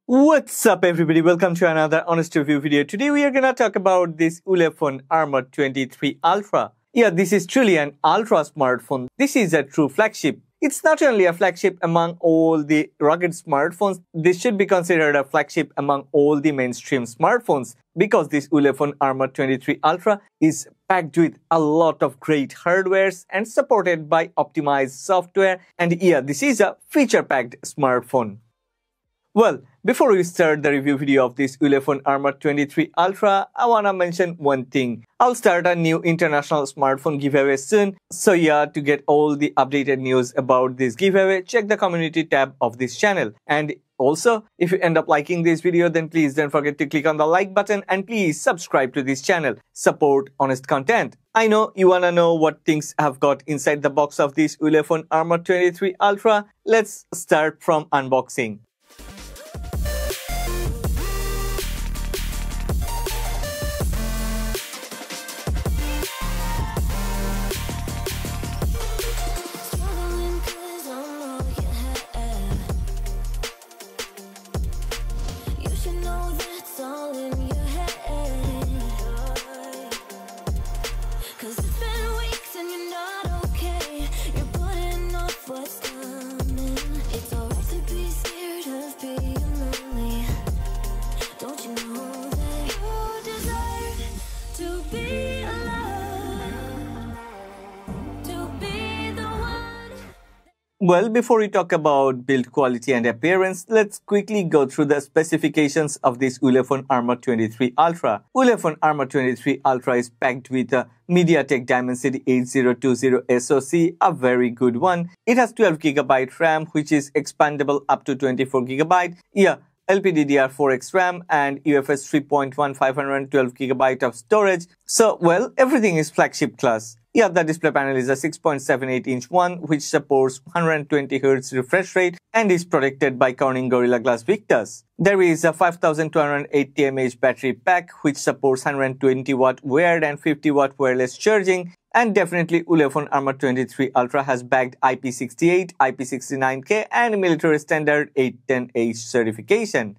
What's up everybody, welcome to another honest review video. Today we are gonna talk about this Ulefone Armor 23 Ultra. Yeah, this is truly an ultra smartphone. This is a true flagship. It's not only a flagship among all the rugged smartphones, this should be considered a flagship among all the mainstream smartphones because this Ulefone Armor 23 Ultra is packed with a lot of great hardwares and supported by optimized software, and yeah, this is a feature-packed smartphone. Well, before we start the review video of this Ulefone Armor 23 Ultra, I wanna mention one thing. I'll start a new international smartphone giveaway soon. So yeah, to get all the updated news about this giveaway, check the community tab of this channel. And also, if you end up liking this video, then please don't forget to click on the like button and please subscribe to this channel. Support honest content. I know you wanna know what things I've got inside the box of this Ulefone Armor 23 Ultra. Let's start from unboxing. Well, before we talk about build quality and appearance, let's quickly go through the specifications of this Ulefone Armor 23 Ultra. Ulefone Armor 23 Ultra is packed with a MediaTek Dimensity 8020 SoC, a very good one. It has 12GB RAM, which is expandable up to 24GB. Yeah, LPDDR4X RAM and UFS 3.1 512GB of storage. So, well, everything is flagship class. Yeah, the display panel is a 6.78-inch one which supports 120Hz refresh rate and is protected by Corning Gorilla Glass Victus. There is a 5280 mAh battery pack which supports 120W wired and 50W wireless charging, and definitely Ulefone Armor 23 Ultra has bagged IP68, IP69K and military standard 810H certification.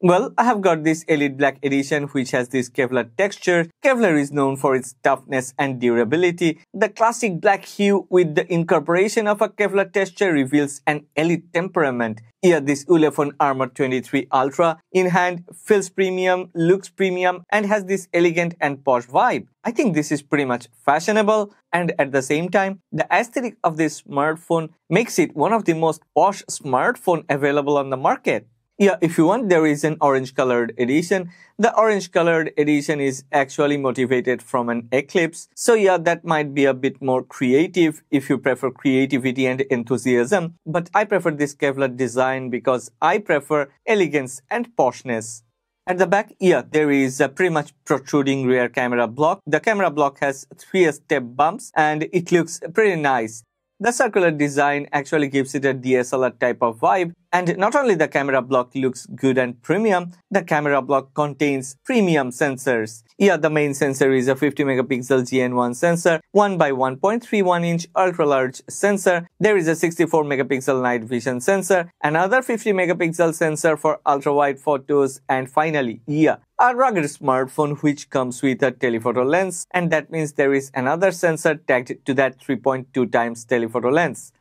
Well, I have got this Elite Black Edition which has this Kevlar texture. Kevlar is known for its toughness and durability. The classic black hue with the incorporation of a Kevlar texture reveals an elite temperament. Yeah, this Ulefone Armor 23 Ultra in hand feels premium, looks premium and has this elegant and posh vibe. I think this is pretty much fashionable, and at the same time, the aesthetic of this smartphone makes it one of the most posh smartphones available on the market. Yeah, if you want, there is an orange colored edition. The orange colored edition is actually motivated from an eclipse. So yeah, that might be a bit more creative if you prefer creativity and enthusiasm. But I prefer this Kevlar design because I prefer elegance and poshness. At the back, yeah, there is a pretty much protruding rear camera block. The camera block has 3 step bumps and it looks pretty nice. The circular design actually gives it a DSLR type of vibe, and not only the camera block looks good and premium, the camera block contains premium sensors. Yeah, the main sensor is a 50MP GN1 sensor, 1x1.31-inch ultra-large sensor. There is a 64MP night vision sensor, another 50MP sensor for ultra-wide photos, and finally, yeah, a rugged smartphone which comes with a telephoto lens, and that means there is another sensor tagged to that 3.2 times telephoto lens.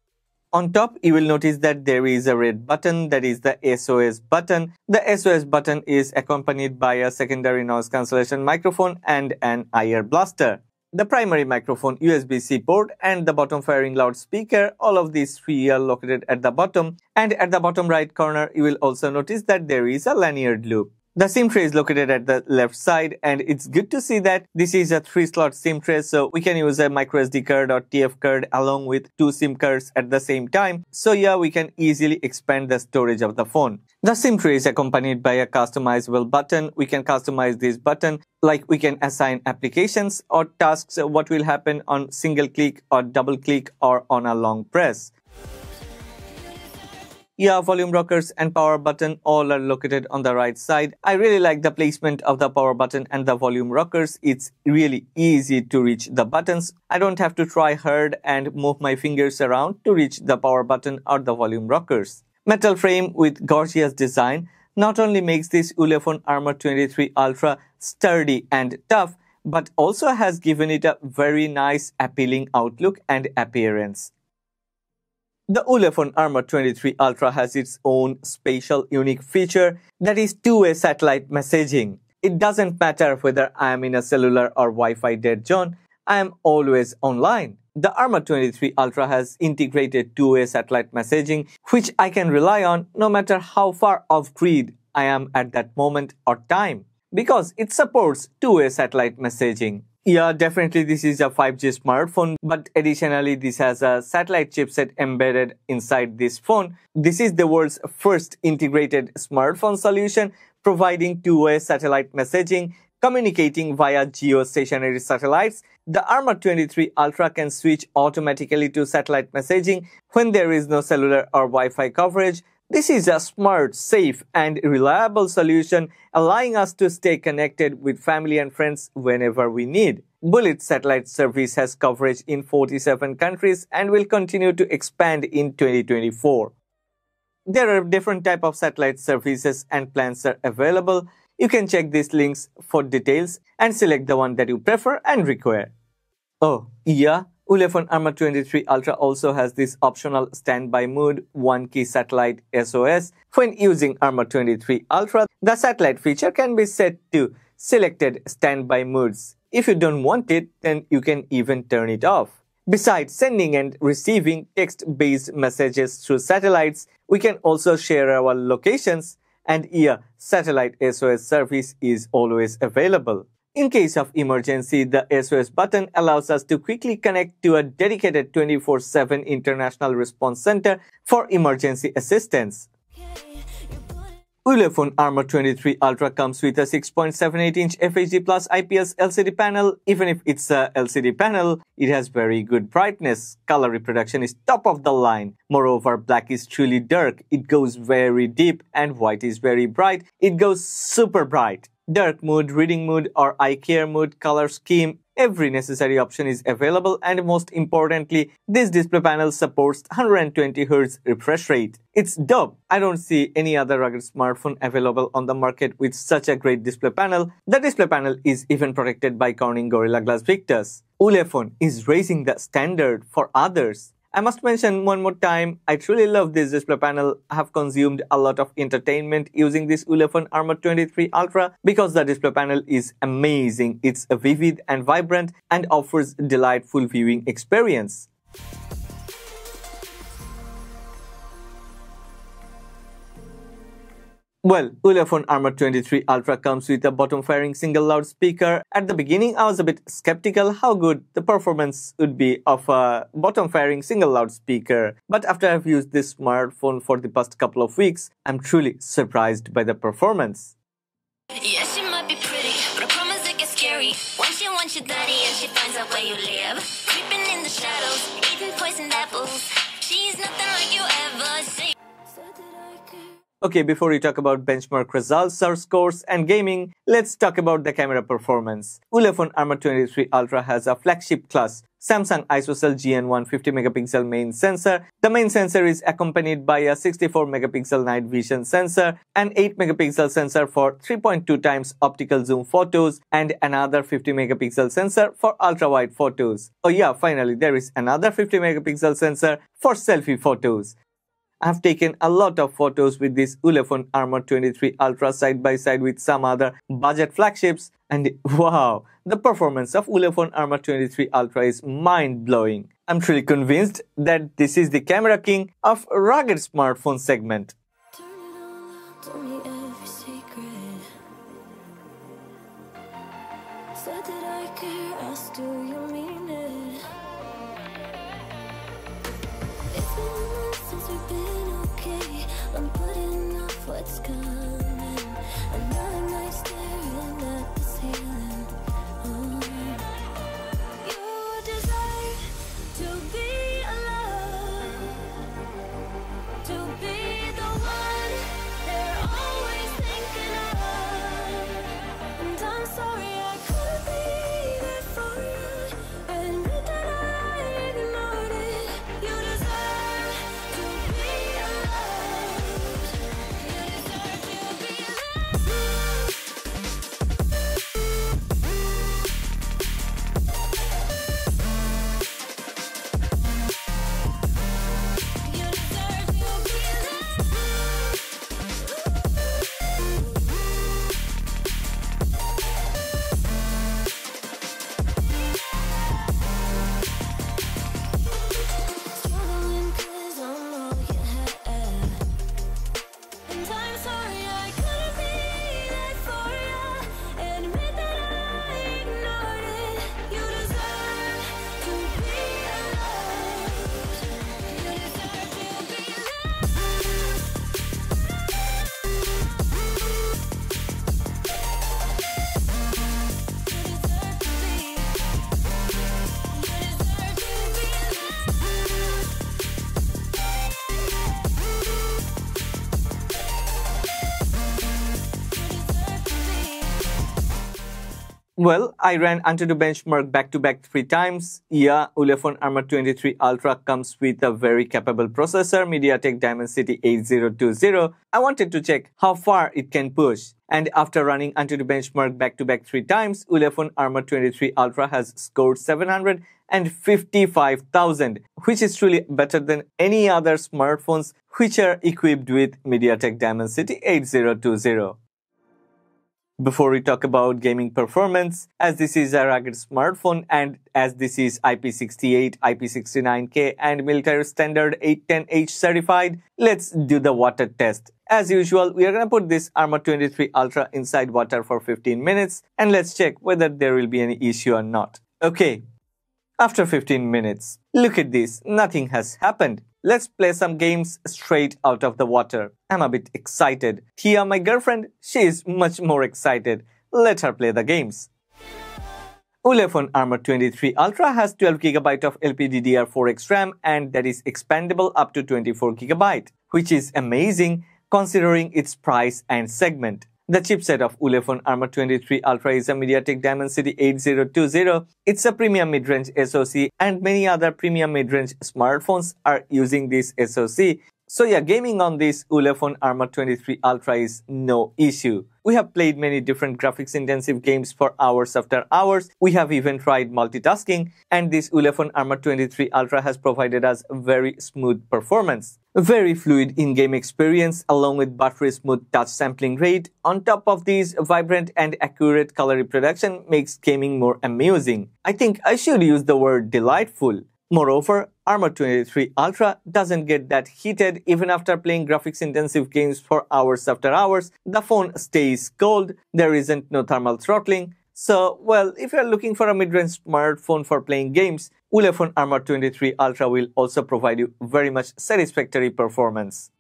On top, you will notice that there is a red button, that is the SOS button. The SOS button is accompanied by a secondary noise cancellation microphone and an IR blaster. The primary microphone, USB-C port and the bottom firing loudspeaker, all of these three are located at the bottom, and at the bottom right corner, you will also notice that there is a lanyard loop. The SIM tray is located at the left side, and it's good to see that this is a 3-slot SIM tray, so we can use a microSD card or TF card along with 2 SIM cards at the same time. So yeah, we can easily expand the storage of the phone. The SIM tray is accompanied by a customizable button. We can customize this button, like we can assign applications or tasks, what will happen on single click or double click or on a long press. Yeah, volume rockers and power button all are located on the right side. I really like the placement of the power button and the volume rockers. It's really easy to reach the buttons. I don't have to try hard and move my fingers around to reach the power button or the volume rockers. Metal frame with gorgeous design not only makes this Ulefone Armor 23 Ultra sturdy and tough, but also has given it a very nice appealing outlook and appearance. The Ulefone Armor 23 Ultra has its own special unique feature, that is two-way satellite messaging. It doesn't matter whether I am in a cellular or Wi-Fi dead zone, I am always online. The Armor 23 Ultra has integrated two-way satellite messaging, which I can rely on no matter how far off grid I am at that moment or time, because it supports two-way satellite messaging. Yeah, definitely this is a 5G smartphone, but additionally this has a satellite chipset embedded inside this phone. This is the world's first integrated smartphone solution providing two-way satellite messaging, communicating via geostationary satellites. The Armor 23 Ultra can switch automatically to satellite messaging when there is no cellular or Wi-Fi coverage. This is a smart, safe, and reliable solution, allowing us to stay connected with family and friends whenever we need. Bullet satellite service has coverage in 47 countries and will continue to expand in 2024. There are different types of satellite services and plans are available. You can check these links for details and select the one that you prefer and require. Oh, yeah. Ulefone Armor 23 Ultra also has this optional standby mode 1-key satellite SOS. When using Armor 23 Ultra, the satellite feature can be set to selected standby modes. If you don't want it, then you can even turn it off. Besides sending and receiving text-based messages through satellites, we can also share our locations, and yeah, satellite SOS service is always available. In case of emergency, the SOS button allows us to quickly connect to a dedicated 24/7 international response center for emergency assistance. Ulefone Armor 23 Ultra comes with a 6.78-inch FHD Plus IPS LCD panel. Even if it's a LCD panel, it has very good brightness. Color reproduction is top of the line. Moreover, black is truly dark. It goes very deep, and white is very bright. It goes super bright. Dark mode, reading mode, or eye care mode, color scheme, every necessary option is available, and most importantly, this display panel supports 120Hz refresh rate. It's dope. I don't see any other rugged smartphone available on the market with such a great display panel. The display panel is even protected by Corning Gorilla Glass Victus. Ulefone is raising the standard for others. I must mention one more time, I truly love this display panel. I have consumed a lot of entertainment using this Ulefone Armor 23 Ultra because the display panel is amazing. It's vivid and vibrant and offers delightful viewing experience. Well, Ulefone Armor 23 Ultra comes with a bottom-firing single loudspeaker. At the beginning, I was a bit skeptical how good the performance would be of a bottom-firing single loudspeaker. But after I've used this smartphone for the past couple of weeks, I'm truly surprised by the performance. Yeah, she might be pretty, but I promise it gets scary. Once she wants your daddy and she finds out where you live. Creeping in the shadows, eating poisoned apples. She's nothing like you ever see. Okay, before we talk about benchmark results or scores and gaming, let's talk about the camera performance. Ulefone Armor 23 Ultra has a flagship class Samsung ISOCELL GN1 50MP main sensor. The main sensor is accompanied by a 64MP night vision sensor, an 8MP sensor for 3.2x optical zoom photos, and another 50MP sensor for ultra-wide photos. Oh yeah, finally there is another 50MP sensor for selfie photos. I've taken a lot of photos with this Ulefone Armor 23 Ultra side by side with some other budget flagships, and wow, the performance of Ulefone Armor 23 Ultra is mind-blowing. I'm truly convinced that this is the camera king of rugged smartphone segment. I'm putting off what's coming. Another night staring at the ceiling. Oh. You desire to be alone, to be Well, I ran Antutu benchmark back-to-back 3 times. Yeah, Ulefone Armor 23 Ultra comes with a very capable processor, MediaTek Dimensity 8020. I wanted to check how far it can push. And after running Antutu benchmark back-to-back 3 times, Ulefone Armor 23 Ultra has scored 755,000, which is truly better than any other smartphones which are equipped with MediaTek Dimensity 8020. Before we talk about gaming performance, as this is a rugged smartphone and as this is IP68, IP69K and military standard 810H certified, let's do the water test. As usual, we are going to put this Armor 23 Ultra inside water for 15 minutes and let's check whether there will be any issue or not. Okay, after 15 minutes, look at this, nothing has happened. Let's play some games straight out of the water. I'm a bit excited. Here, my girlfriend, she is much more excited. Let her play the games. Ulefone Armor 23 Ultra has 12GB of LPDDR4X RAM and that is expandable up to 24GB, which is amazing considering its price and segment. The chipset of Ulefone Armor 23 Ultra is a MediaTek Dimensity 8020. It's a premium mid-range SoC and many other premium mid-range smartphones are using this SoC. So yeah, gaming on this Ulefone Armor 23 Ultra is no issue. We have played many different graphics-intensive games for hours after hours. We have even tried multitasking, and this Ulefone Armor 23 Ultra has provided us very smooth performance. Very fluid in-game experience along with buttery smooth touch sampling rate. On top of these, vibrant and accurate color reproduction makes gaming more amusing. I think I should use the word delightful. Moreover, Armor 23 Ultra doesn't get that heated even after playing graphics-intensive games for hours after hours. The phone stays cold, there isn't no thermal throttling. So, well, if you're looking for a mid-range smartphone for playing games, Ulefone Armor 23 Ultra will also provide you very much satisfactory performance.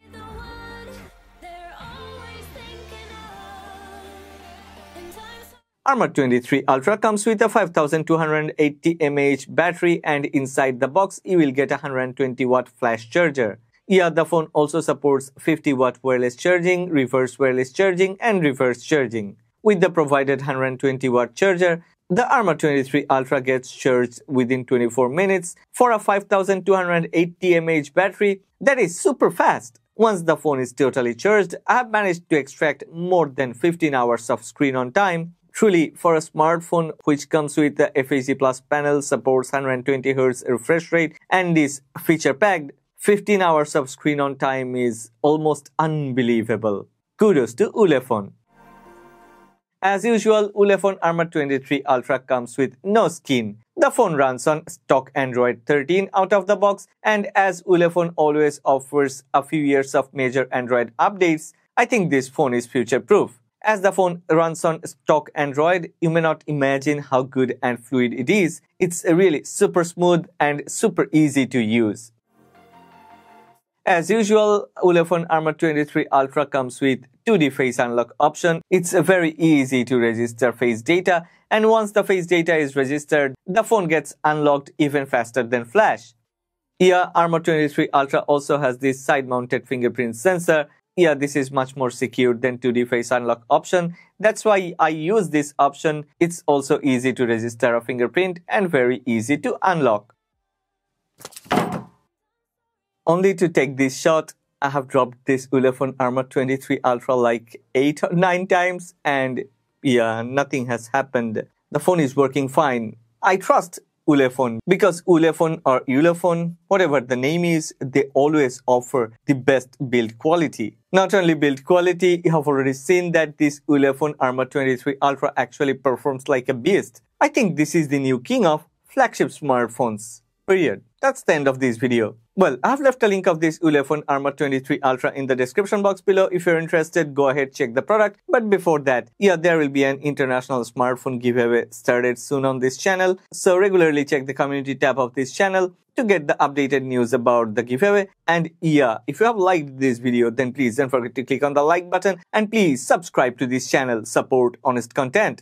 Armor 23 Ultra comes with a 5280 mAh battery and inside the box you will get a 120 watt flash charger. Yeah, the phone also supports 50 watt wireless charging, reverse wireless charging and reverse charging. With the provided 120 watt charger, the Armor 23 Ultra gets charged within 24 minutes for a 5280 mAh battery. That is super fast. Once the phone is totally charged, I have managed to extract more than 15 hours of screen on time. Truly, for a smartphone which comes with the FHD Plus panel, supports 120Hz refresh rate and is feature-packed, 15 hours of screen on time is almost unbelievable. Kudos to Ulefone. As usual, Ulefone Armor 23 Ultra comes with no skin. The phone runs on stock Android 13 out of the box, and as Ulefone always offers a few years of major Android updates, I think this phone is future-proof. As the phone runs on stock Android, you may not imagine how good and fluid it is. It's really super smooth and super easy to use. As usual, Ulefone Armor 23 Ultra comes with 2D face unlock option. It's very easy to register face data, and once the face data is registered, the phone gets unlocked even faster than flash. Yeah, Armor 23 Ultra also has this side-mounted fingerprint sensor. Yeah, this is much more secure than 2D face unlock option. That's why I use this option. It's also easy to register a fingerprint and very easy to unlock. Only to take this shot, I have dropped this Ulefone Armor 23 Ultra like 8 or 9 times and yeah, nothing has happened. The phone is working fine. I trust Ulefone because Ulefone or Ulefone, whatever the name is, they always offer the best build quality. Not only build quality, you have already seen that this Ulefone Armor 23 Ultra actually performs like a beast. I think this is the new king of flagship smartphones. Period. That's the end of this video. Well, I have left a link of this Ulefone Armor 23 Ultra in the description box below. If you're interested, go ahead, check the product. But before that, yeah, there will be an international smartphone giveaway started soon on this channel. So regularly check the community tab of this channel to get the updated news about the giveaway. And yeah, if you have liked this video, then please don't forget to click on the like button and please subscribe to this channel. Support honest content.